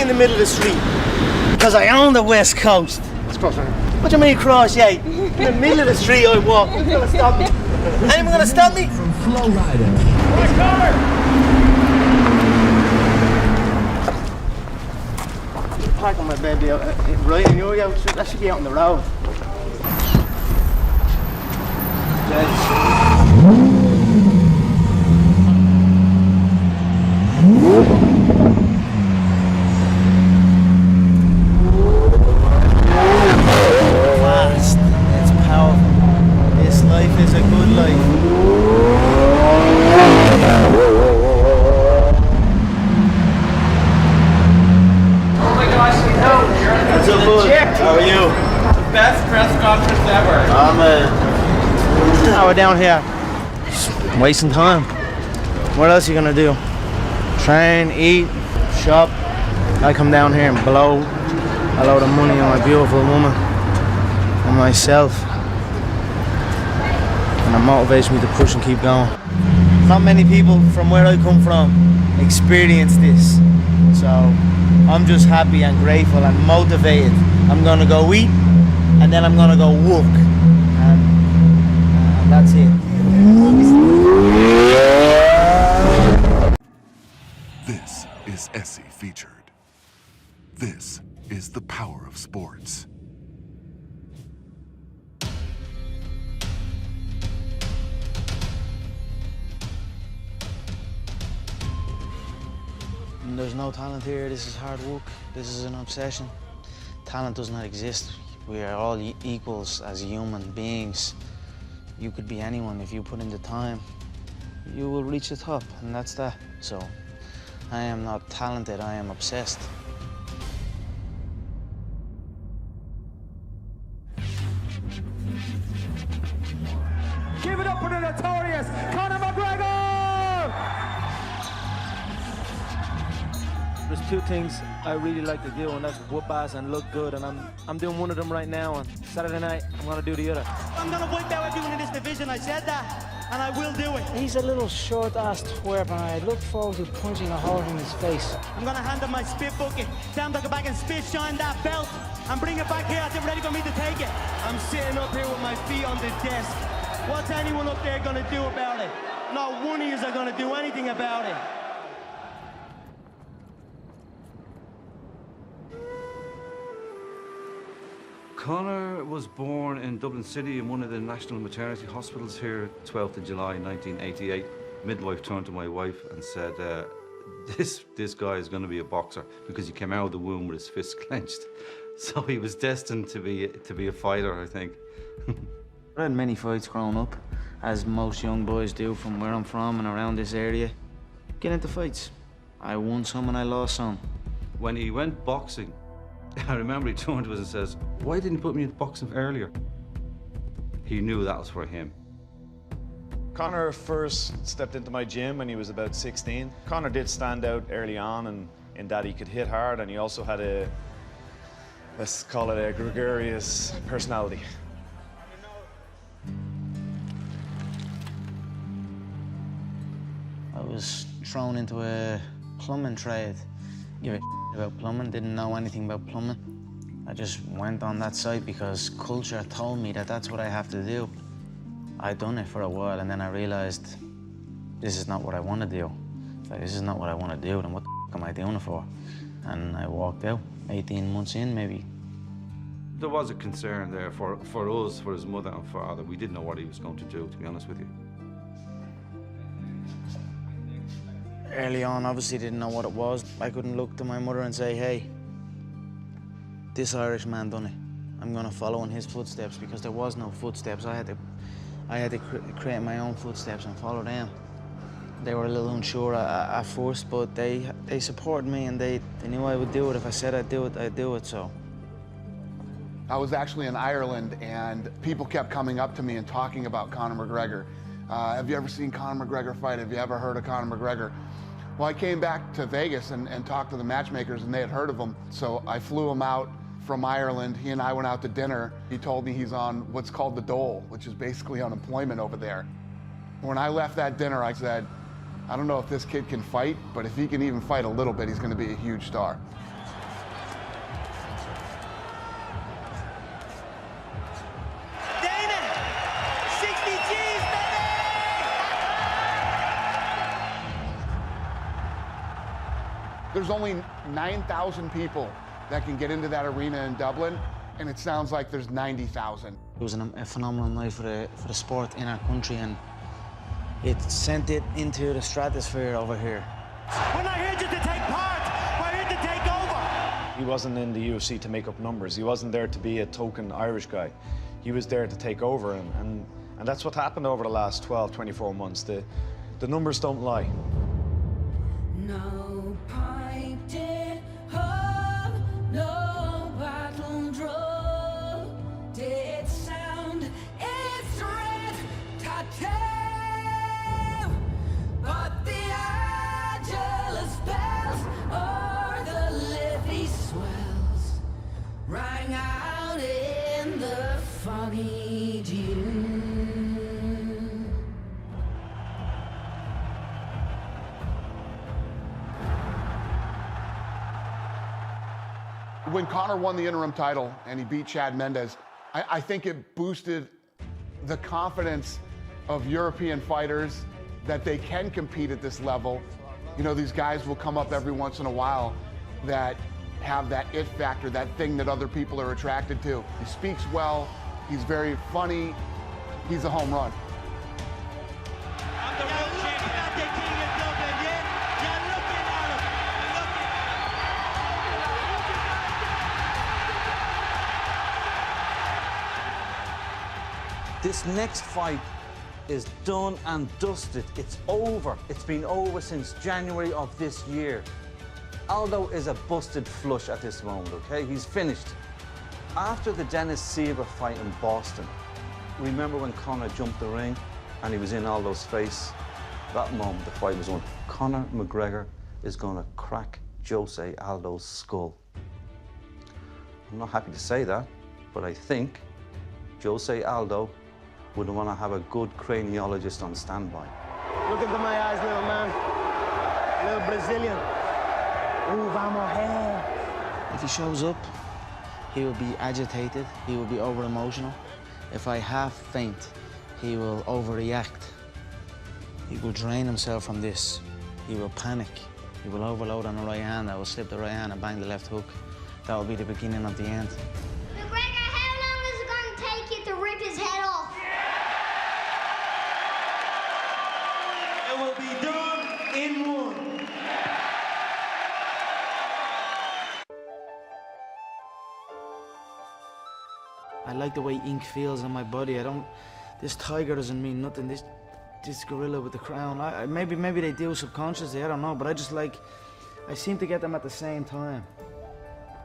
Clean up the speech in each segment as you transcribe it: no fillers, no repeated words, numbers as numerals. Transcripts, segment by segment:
in the middle of the street because I own the West Coast. Let's cross right. What do you mean cross, yeah? In the middle of the street I walk. Who's gonna stop me? Anyone gonna stop me? From Floyd Mayweather. Where's Conor? Parking my baby out, right in your house. That should be out on the road. Fast. It's powerful. This life is a good life. What's up, bud? How are you? The best press conference ever. I'm now we're down here. Just wasting time. What else are you gonna do? Train, eat, shop. I come down here and blow a load of money on my beautiful woman and myself. And it motivates me to push and keep going. Not many people from where I come from experience this. So I'm just happy and grateful and motivated. I'm gonna go eat and then I'm gonna go walk. And that's it. This is Essie Featured. This is the power of sports. There's no talent here. This is hard work. This is an obsession. Talent does not exist. We are all equals as human beings. You could be anyone. If you put in the time, you will reach the top, and that's that. So I am not talented, I am obsessed. Give it up for the notorious Conor McGregor! There's two things I really like to do, and that's whoop ass and look good, and I'm doing one of them right now, and Saturday night I'm gonna do the other. I'm gonna wipe out everyone in this division, I said that, and I will do it. He's a little short-ass twerp, and I look forward to punching a hole in his face. I'm gonna hand him my spit bucket, tell him to go back and spit shine that belt, and bring it back here, they're ready for me to take it. I'm sitting up here with my feet on the desk. What's anyone up there gonna do about it? Not one of you are gonna do anything about it. Conor was born in Dublin City in one of the national maternity hospitals here, 12th of July 1988. Midwife turned to my wife and said, this guy is going to be a boxer, because he came out of the womb with his fists clenched. So he was destined to be a fighter, I think. I had many fights growing up, as most young boys do from where I'm from and around this area. Get into fights. I won some and I lost some. When he went boxing, I remember he turned to us and says, "Why didn't you put me in boxing earlier?" He knew that was for him. Conor first stepped into my gym when he was about 16. Conor did stand out early on in that he could hit hard, and he also had let's call it a gregarious personality. I was thrown into a plumbing trade. Give a about plumbing, didn't know anything about plumbing. I just went on that site because culture told me that that's what I have to do. I'd done it for a while, and then I realized this is not what I want to do. If this is not what I want to do, then what the f am I doing it for? And I walked out, 18 months in maybe. There was a concern there for us, for his mother and father. We didn't know what he was going to do, to be honest with you. Early on, obviously didn't know what it was. I couldn't look to my mother and say, hey, this Irish man done it. I'm gonna follow in his footsteps, because there was no footsteps. I had to create my own footsteps and follow them. They were a little unsure at first, but they supported me, and they knew I would do it. If I said I'd do it, I'd do it, so. I was actually in Ireland, and people kept coming up to me and talking about Conor McGregor. Have you ever seen Conor McGregor fight? Have you ever heard of Conor McGregor? Well, I came back to Vegas and talked to the matchmakers, and they had heard of him. So I flew him out from Ireland. He and I went out to dinner. He told me he's on what's called the dole, which is basically unemployment over there. When I left that dinner, I said, I don't know if this kid can fight, but if he can even fight a little bit, he's going to be a huge star. There's only 9,000 people that can get into that arena in Dublin, and it sounds like there's 90,000. It was a phenomenal night for the sport in our country, and it sent it into the stratosphere over here. We're not here just to take part, we're here to take over. He wasn't in the UFC to make up numbers. He wasn't there to be a token Irish guy. He was there to take over, and that's what happened over the last 12, 24 months. The numbers don't lie. No pipe did hug, no battle drum did sound its threat tattoo, but the Angelus bells or the levee swells rang out in the foggy dew. When Conor won the interim title and he beat Chad Mendes, I think it boosted the confidence of European fighters that they can compete at this level. You know, these guys will come up every once in a while that have that it factor, that thing that other people are attracted to. He speaks well, he's very funny, he's a home run. I'm the real champion. At the King of Dublin, yeah? You're looking at him. This next fight is done and dusted. It's over. It's been over since January of this year. Aldo is a busted flush at this moment, okay? He's finished. After the Dennis Siver fight in Boston, remember when Conor jumped the ring and he was in Aldo's face? That moment, the fight was won. Conor McGregor is gonna crack Jose Aldo's skull. I'm not happy to say that, but I think Jose Aldo would want to have a good craniologist on standby. Look into my eyes, little man. Little Brazilian. Ooh, vamos, hey. If he shows up, he will be agitated, he will be over-emotional. If I half faint, he will overreact. He will drain himself from this. He will panic. He will overload on the right hand. I will slip the right hand and bang the left hook. That will be the beginning of the end. McGregor, how long is it going to take you to rip his head off? It will be done in one. I like the way ink feels on my body. This tiger doesn't mean nothing. This gorilla with the crown. Maybe they do subconsciously, I don't know, but I seem to get them at the same time.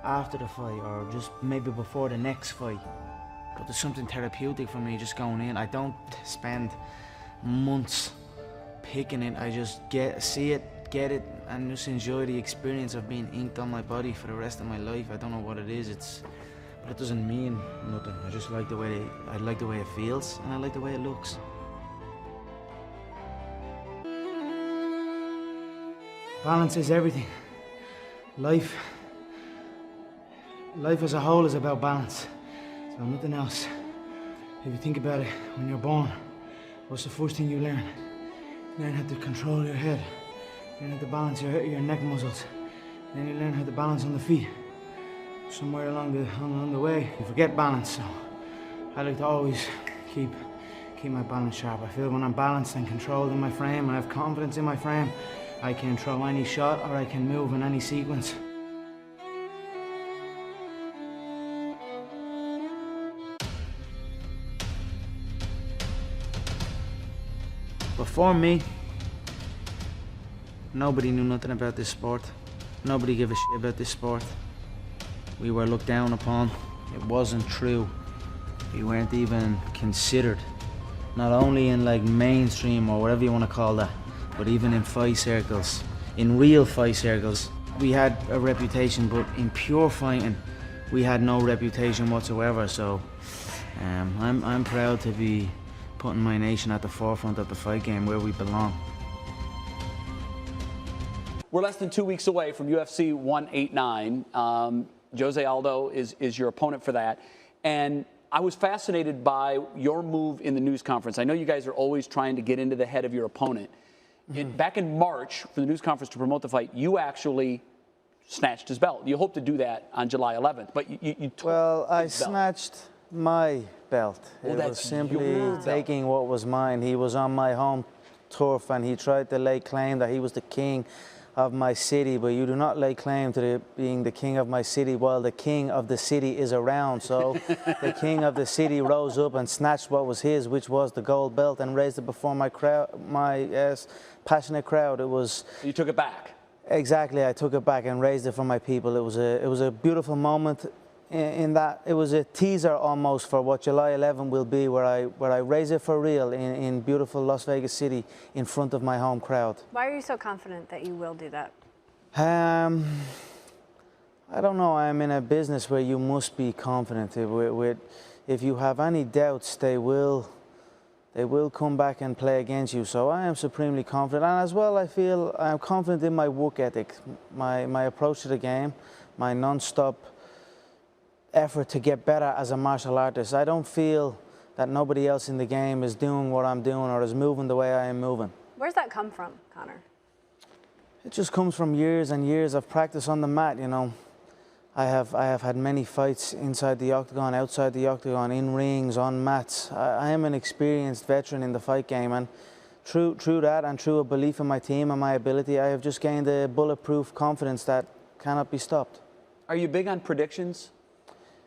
After the fight, or just maybe before the next fight. But there's something therapeutic for me just going in. I don't spend months picking it. I just see it, get it, and just enjoy the experience of being inked on my body for the rest of my life. I don't know what it is. But it doesn't mean nothing. I just like the way I like the way it feels, and I like the way it looks. Balance is everything. Life as a whole is about balance. So nothing else. If you think about it, when you're born, what's the first thing you learn? You learn how to control your head. You learn how to balance your neck muscles. Then you learn how to balance on the feet. Somewhere along the way, you forget balance. So I like to always keep my balance sharp. I feel when I'm balanced and controlled in my frame, and I have confidence in my frame, I can throw any shot or I can move in any sequence. Before me, nobody knew nothing about this sport. Nobody gave a shit about this sport. We were looked down upon. It wasn't true. We weren't even considered. Not only in like mainstream or whatever you want to call that, but even in fight circles, in real fight circles. We had a reputation, but in pure fighting, we had no reputation whatsoever. So I'm proud to be putting my nation at the forefront of the fight game where we belong. We're less than 2 weeks away from UFC 189. Jose Aldo is your opponent for that. And I was fascinated by your move in the news conference. I know you guys are always trying to get into the head of your opponent. Back in March, for the news conference to promote the fight, you actually snatched his belt. You hope to do that on July 11th, but you took Well, I his belt. snatched my belt. Oh, It that's was simply your belt. taking what was mine. He was on my home turf and he tried to lay claim that he was the king of my city, but you do not lay claim to being the king of my city while the king of the city is around. So the king of the city rose up and snatched what was his, which was the gold belt, and raised it before my crowd, my passionate crowd. It was. You took it back. Exactly, I took it back and raised it for my people. It was a beautiful moment in that it was a teaser almost for what July 11 will be, where I raise it for real in beautiful Las Vegas City in front of my home crowd. Why are you so confident that you will do that? I don't know. I'm in a business where you must be confident. If you have any doubts, they will come back and play against you. So I am supremely confident, and as well, I feel I'm confident in my work ethic, my approach to the game, my non-stop effort to get better as a martial artist. I don't feel that nobody else in the game is doing what I'm doing or is moving the way I am moving. Where's that come from, Conor? It just comes from years and years of practice on the mat, you know. I have had many fights inside the octagon, outside the octagon, in rings, on mats. I am an experienced veteran in the fight game, and through that and through a belief in my team and my ability, I have just gained a bulletproof confidence that cannot be stopped. Are you big on predictions?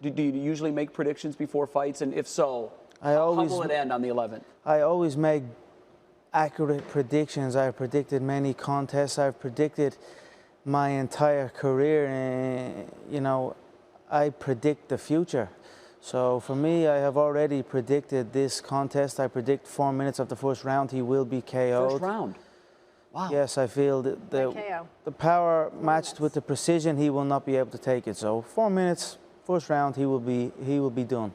Do you usually make predictions before fights? And if so, how will it end on the 11th? I always make accurate predictions. I've predicted many contests. I've predicted my entire career. And, you know, I predict the future. So for me, I have already predicted this contest. I predict 4 minutes of the first round, he will be KO'd. First round? Wow. Yes, I feel that the power matched with the precision, he will not be able to take it. So 4 minutes, first round, he will be done.